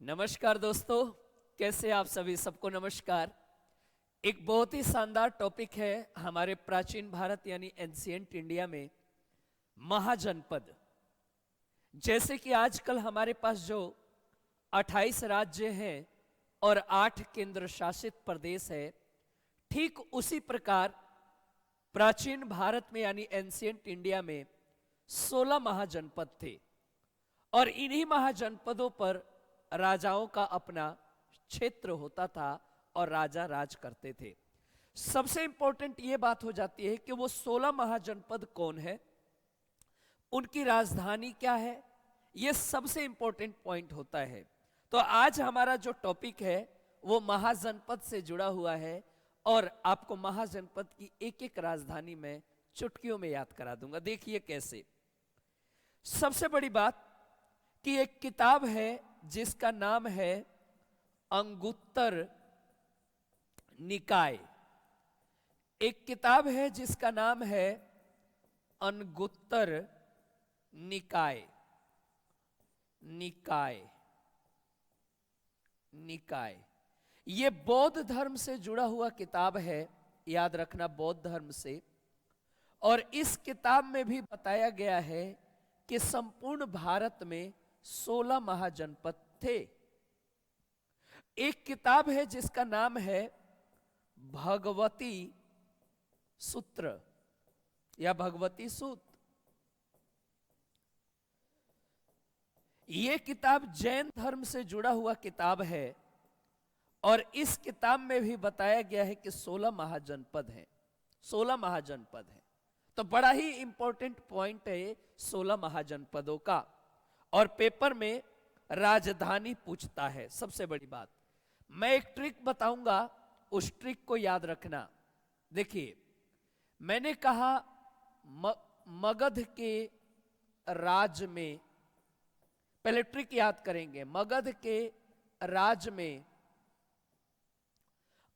नमस्कार दोस्तों, कैसे आप सभी? सबको नमस्कार। एक बहुत ही शानदार टॉपिक है हमारे प्राचीन भारत यानी एंशिएंट इंडिया में महाजनपद। जैसे कि आजकल हमारे पास जो 28 राज्य हैं और 8 केंद्र शासित प्रदेश है, ठीक उसी प्रकार प्राचीन भारत में यानी एंशिएंट इंडिया में 16 महाजनपद थे और इन्हीं महाजनपदों पर राजाओं का अपना क्षेत्र होता था और राजा राज करते थे। सबसे इंपॉर्टेंट यह बात हो जाती है कि वो 16 महाजनपद कौन है, उनकी राजधानी क्या है, यह सबसे इंपॉर्टेंट पॉइंट होता है। तो आज हमारा जो टॉपिक है वो महाजनपद से जुड़ा हुआ है और आपको महाजनपद की एक एक राजधानी में चुटकियों में याद करा दूंगा। देखिए कैसे। सबसे बड़ी बात कि एक किताब है जिसका नाम है अंगुत्तर निकाय। एक किताब है जिसका नाम है अंगुत्तर निकाय। निकाय निकाय ये बौद्ध धर्म से जुड़ा हुआ किताब है, याद रखना, बौद्ध धर्म से। और इस किताब में भी बताया गया है कि संपूर्ण भारत में 16 महाजनपद थे। एक किताब है जिसका नाम है भगवती सूत्र या भगवती सूत्र। यह किताब जैन धर्म से जुड़ा हुआ किताब है और इस किताब में भी बताया गया है कि 16 महाजनपद हैं। 16 महाजनपद हैं। तो बड़ा ही इंपॉर्टेंट पॉइंट है 16 महाजनपदों का। और पेपर में राजधानी पूछता है। सबसे बड़ी बात, मैं एक ट्रिक बताऊंगा, उस ट्रिक को याद रखना। देखिए, मैंने कहा मगध के राज में, पहले ट्रिक याद करेंगे। मगध के राज में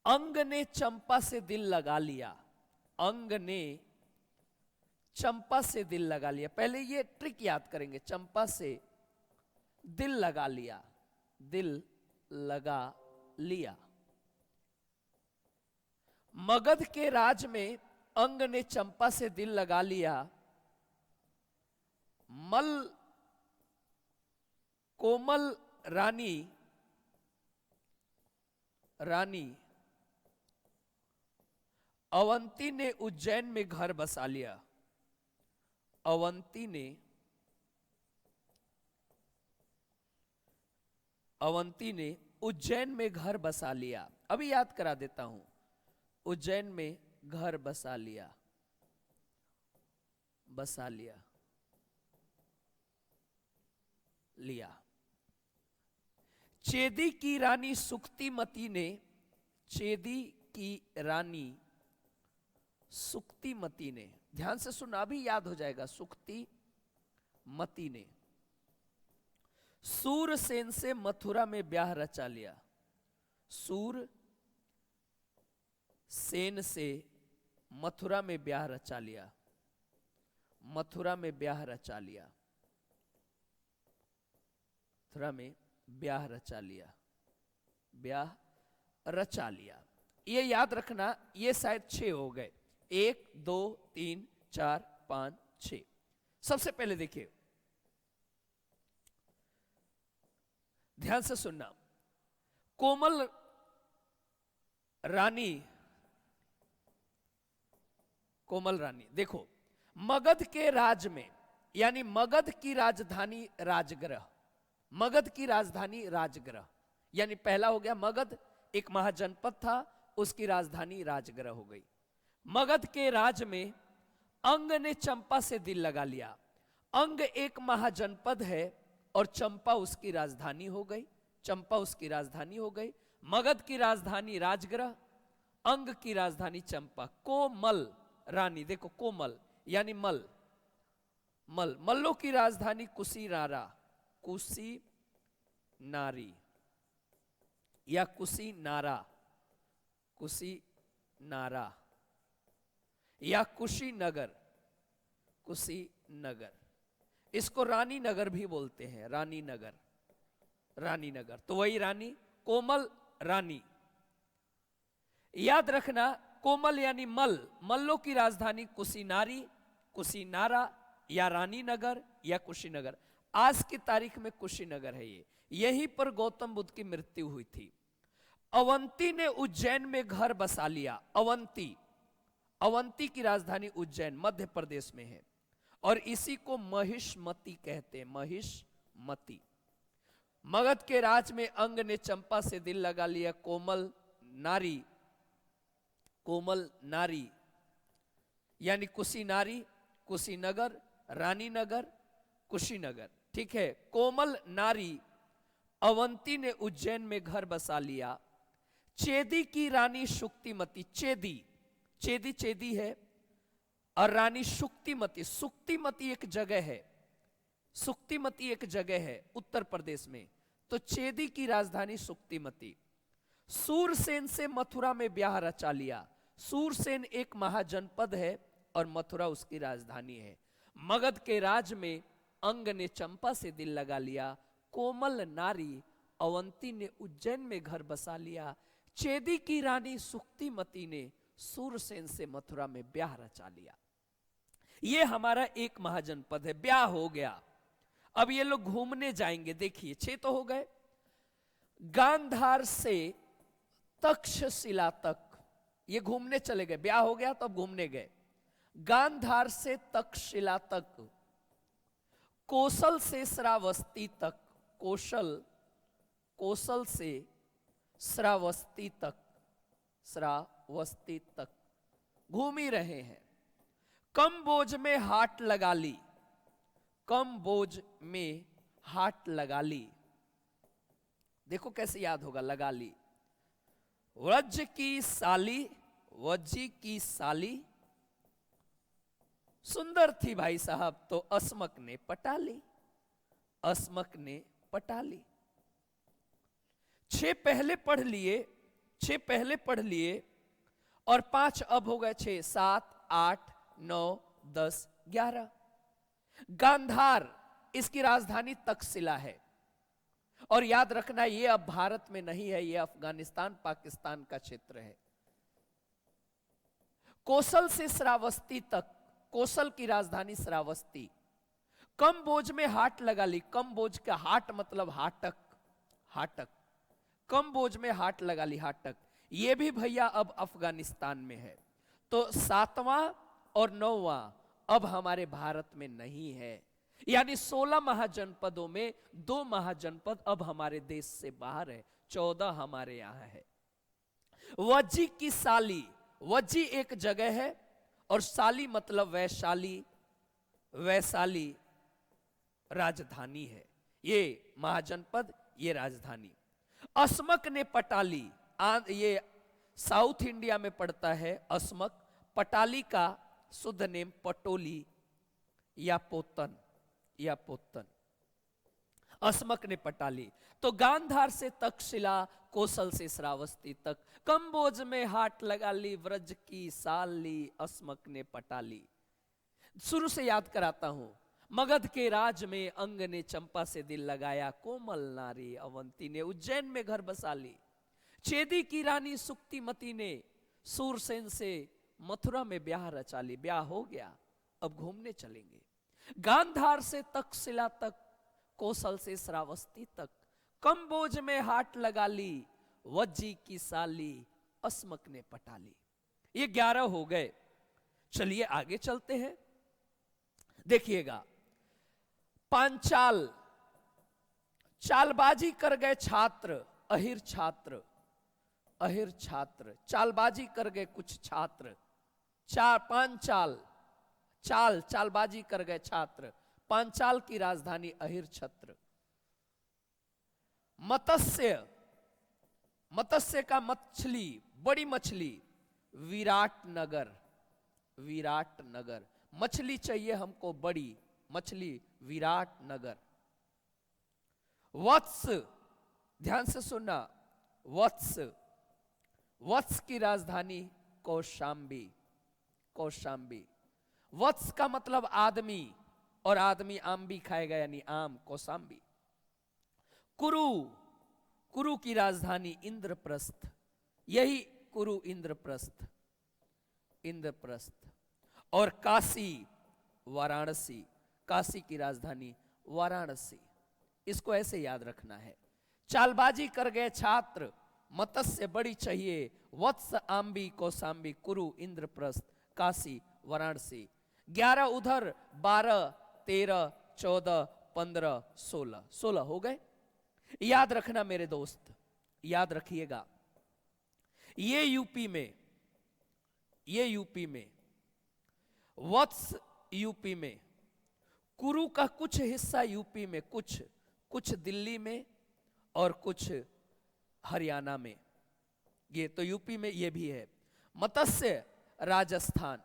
अंग ने चंपा से दिल लगा लिया। अंग ने चंपा से दिल लगा लिया। पहले ये ट्रिक याद करेंगे। चंपा से दिल लगा लिया। दिल लगा लिया। मगध के राज में अंग ने चंपा से दिल लगा लिया। मल कोमल रानी अवंती ने उज्जैन में घर बसा लिया। अवंती ने उज्जैन में घर बसा लिया। अभी याद करा देता हूं। उज्जैन में घर बसा लिया। चेदी की रानी सुक्तिमती ने, चेदी की रानी सुक्तिमती ने, ध्यान से सुनना, अभी याद हो जाएगा। सुक्तिमती ने सूरसेन से मथुरा में ब्याह रचा लिया। सूरसेन से मथुरा में ब्याह रचा लिया। मथुरा में ब्याह रचा लिया। मथुरा में ब्याह रचा लिया। ब्याह रचा लिया। ये याद रखना। ये शायद 6 हो गए। 1 2 3 4 5 6। सबसे पहले देखिए, ध्यान से सुनना। कोमल रानी देखो, मगध के राज में, यानी मगध की राजधानी राजगृह। मगध की राजधानी राजगृह, यानी पहला हो गया मगध, एक महाजनपद था, उसकी राजधानी राजगृह हो गई। मगध के राज में अंग ने चंपा से दिल लगा लिया। अंग एक महाजनपद है और चंपा उसकी राजधानी हो गई। चंपा उसकी राजधानी हो गई। मगध की राजधानी राजगृह, अंग की राजधानी चंपा। कोमल रानी, देखो कोमल यानी मल्लों की राजधानी कुशीनारी या कुशीनारा या कुशीनगर। इसको रानी नगर भी बोलते हैं, रानी नगर। रानी नगर, तो वही रानी, कोमल रानी। याद रखना, कोमल यानी मल, मल्लों की राजधानी कुशीनारी, कुशीनारा या रानी नगर या कुशीनगर। आज की तारीख में कुशीनगर है ये, यहीं पर गौतम बुद्ध की मृत्यु हुई थी। अवंती ने उज्जैन में घर बसा लिया। अवंती, अवंती की राजधानी उज्जैन मध्य प्रदेश में है, और इसी को महिष्मती कहते हैं, महिष्मती। मगध के राज में अंग ने चंपा से दिल लगा लिया। कोमल नारी, कोमल नारी यानी कुशीनारी, कुशीनगर, रानीनगर, कुशीनगर, ठीक है। कोमल नारी अवंती ने उज्जैन में घर बसा लिया। चेदी की रानी शुक्तिमती, चेदी, चेदी चेदी है, और रानी शुक्तिमती, सुक्तिमती एक जगह है, सुक्तिमती एक जगह है उत्तर प्रदेश में, तो चेदी की राजधानी सुक्तिमती। सूरसेन से मथुरा में ब्याह रचा लिया। सूरसेन एक महाजनपद है और मथुरा उसकी राजधानी है। मगध के राज में अंग ने चंपा से दिल लगा लिया। कोमल नारी अवंती ने उज्जैन में घर बसा लिया। चेदी की रानी सुक्तिमती ने सूरसेन से मथुरा में ब्याह रचा लिया। ये हमारा एक महाजनपद है, ब्याह हो गया। अब ये लोग घूमने जाएंगे, देखिए 6 तो हो गए। गांधार से तक्षशिला तक ये घूमने चले गए, ब्याह हो गया तो अब घूमने गए। गांधार से तक्षशिला तक, कौशल से श्रावस्ती तक, कौशल, कौशल से श्रावस्ती तक, श्रावस्ती तक घूम ही रहे हैं। कम्बोज में हाट लगा ली, कम्बोज में हाट लगा ली। देखो कैसे याद होगा, लगा ली। व्रज की साली, वज्जी की साली सुंदर थी भाई साहब, तो अस्मक ने पटा ली, अस्मक ने पटा ली। 6 पहले पढ़ लिए, 6 पहले पढ़ लिए, और 5 अब हो गए 6, 7, 8, 9, 10, 11। गांधार इसकी राजधानी तक्षशिला है, और याद रखना ये अब भारत में नहीं है, ये अफगानिस्तान पाकिस्तान का क्षेत्र है। कौशल से श्रावस्ती तक, कौशल की राजधानी श्रावस्ती। कम्बोज में हाट लगा ली, कम्बोज का हाट मतलब हाटक, हाटक, कम्बोज में हाट लगा ली, हाटक। ये भी भैया अब अफगानिस्तान में है। तो 7वां और 9वां अब हमारे भारत में नहीं है, यानी 16 महाजनपदों में 2 महाजनपद अब हमारे देश से बाहर है, 14 हमारे यहां है। वज्जी की साली, वज्जी एक जगह है, और साली मतलब वैशाली, वैशाली राजधानी है। ये महाजनपद, ये राजधानी। अस्मक ने पटाली, ये साउथ इंडिया में पड़ता है अस्मक। पटाली का शुद्ध नेम पटोली या पोतन, या पोतन। अस्मक ने पटाली। तो गांधार से तक्षशिला, कौशल से श्रावस्ती तक, कम्बोज में हाट लगा ली, व्रज की साली, अस्मक ने पटाली। शुरू से याद कराता हूं। मगध के राज में अंग ने चंपा से दिल लगाया। कोमल नारी अवंती ने उज्जैन में घर बसा ली। चेदी की रानी सुक्तिमती ने सूरसेन से मथुरा में ब्याह रचा ली। ब्याह हो गया, अब घूमने चलेंगे। गांधार से तक्षशिला तक, कौशल से श्रावस्ती तक, कम्बोज में हाट लगा ली, वज्जी की साली, अस्मक ने पटा ली। ये 11 हो गए। चलिए आगे चलते हैं, देखिएगा। पांचाल, चालबाजी कर गए छात्र, अहिर छात्र, अहिर छात्र, चालबाजी कर गए कुछ छात्र। पांचाल, चाल, चालबाजी कर गए छात्र। पांचाल की राजधानी अहिर छत्र। मत्स्य, मत्स्य का मछली, बड़ी मछली, विराट नगर, विराट नगर। मछली चाहिए हमको बड़ी, मछली विराट नगर। वत्स, ध्यान से सुनना, वत्स, वत्स की राजधानी कौशांबी, कौशांबी। वत्स का मतलब आदमी, और आदमी आम भी खाएगा यानी आम, कौशांबी। कुरु, कुरु की राजधानी इंद्रप्रस्थ, यही कुरु इंद्रप्रस्थ, इंद्रप्रस्थ। और काशी, वाराणसी, काशी की राजधानी वाराणसी। इसको ऐसे याद रखना है। चालबाजी कर गए छात्र, मत्स्य बड़ी चाहिए, वत्स आंबी कौसांबी, कुरु इंद्रप्रस्थ, काशी वाराणसी। 11 उधर, 12 13 14 15 16, 16 हो गए। याद रखना मेरे दोस्त, याद रखिएगा। ये यूपी में, ये यूपी में, वत्स यूपी में, कुरु का कुछ हिस्सा यूपी में, कुछ कुछ दिल्ली में और कुछ हरियाणा में। ये तो यूपी में ये भी है। मत्स्य राजस्थान,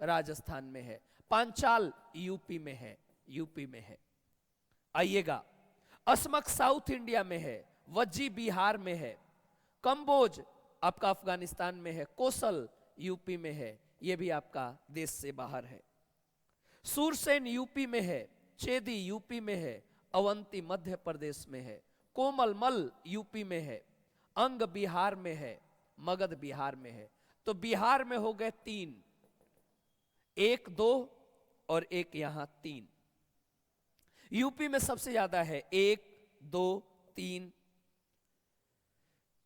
राजस्थान में है। पांचाल यूपी में है, यूपी में है। आइएगा, असमक साउथ इंडिया में है, वज्जी बिहार में है, कंबोज आपका अफगानिस्तान में है, कोसल यूपी में है, यह भी आपका देश से बाहर है। सूरसेन यूपी में है, चेदी यूपी में है, अवंती मध्य प्रदेश में है, कोमलमल यूपी में है, अंग बिहार में है, मगध बिहार में है। तो बिहार में हो गए 3, 1 2 और एक यहां 3। यूपी में सबसे ज्यादा है 1 2 3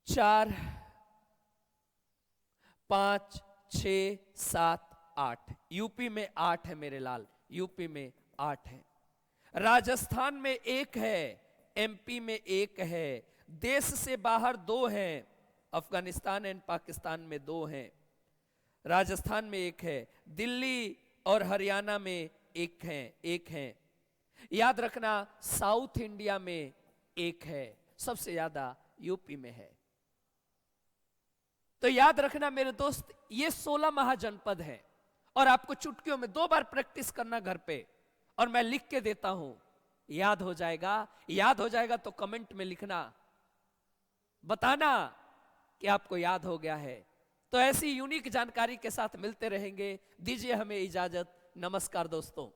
4 5 6 7 8। यूपी में 8 है मेरे लाल, यूपी में 8 है। राजस्थान में 1 है, एमपी में 1 है, देश से बाहर 2 हैं, अफगानिस्तान एंड पाकिस्तान में 2 हैं। राजस्थान में 1 है, दिल्ली और हरियाणा में 1 है। याद रखना, साउथ इंडिया में 1 है, सबसे ज्यादा यूपी में है। तो याद रखना मेरे दोस्त, ये 16 महाजनपद हैं और आपको चुटकियों में 2 बार प्रैक्टिस करना घर पे, और मैं लिख के देता हूं, याद हो जाएगा। याद हो जाएगा तो कमेंट में लिखना, बताना कि आपको याद हो गया है। तो ऐसी यूनिक जानकारी के साथ मिलते रहेंगे। दीजिए हमें इजाजत। नमस्कार दोस्तों।